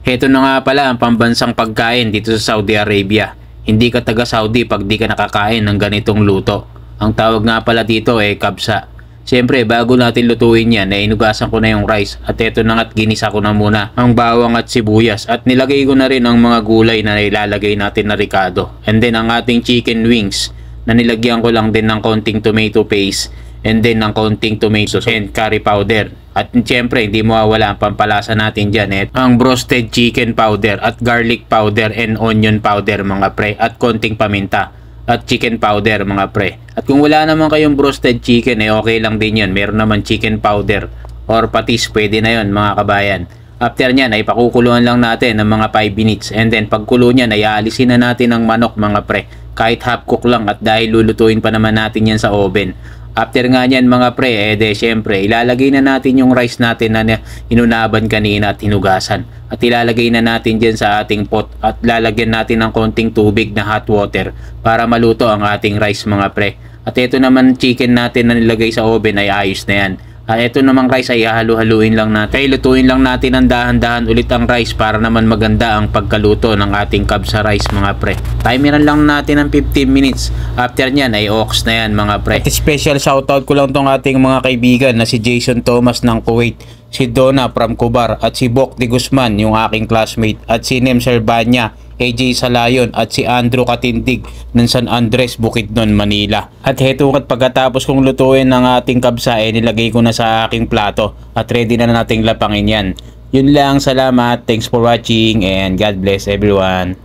Heto na nga pala ang pambansang pagkain dito sa Saudi Arabia. Hindi ka taga Saudi pag di ka nakakain ng ganitong luto. Ang tawag nga pala dito ay kabsa. Siyempre bago natin lutuin yan inugasan ko na yung rice at eto na nga't ginisa ko na muna ang bawang at sibuyas at nilagay ko na rin ang mga gulay na ilalagay natin na ricado. And then ang ating chicken wings na nilagyan ko lang din ng konting tomato paste and then ng konting tomato and curry powder. At siyempre hindi mawawala ang pampalasa natin dyan ang roasted chicken powder at garlic powder and onion powder mga pre at konting paminta at chicken powder mga pre. At kung wala naman kayong roasted chicken okay lang din yun, meron naman chicken powder or patis, pwede na yun mga kabayan. After nyan ay pakukuluan lang natin ng mga 5 minutes and then pagkulo nyan ay aalisin na natin ang manok mga pre kahit half cook lang at dahil lulutuin pa naman natin yan sa oven. After nga nyan mga pre, syempre ilalagay na natin yung rice natin na inunaban kanina at hinugasan. At ilalagay na natin dyan sa ating pot at lalagyan natin ng konting tubig na hot water para maluto ang ating rice mga pre. At ito naman chicken natin na nilagay sa oven ay ayos na yan. At ito namang rice ay halu-haluin lang natin. Kaya lutuin lang natin ng dahan-dahan ulit ang rice para naman maganda ang pagkaluto ng ating kabsa rice mga pre. Timeran lang natin ng 15 minutes. After nyan ay ox na yan mga pre. At special shoutout ko lang tong ating mga kaibigan na si Jason Thomas ng Kuwait, si Donna from Kubar at si Bok de Guzman yung aking classmate at si Nem Servania, AJ Salayon at si Andrew Katindig ng San Andres, Bukidnon, Manila. At heto at pagkatapos kong lutuin ng ating kabsa nilagay ko na sa aking plato at ready na nating lapangin yan. Yun lang, salamat, thanks for watching and God bless everyone.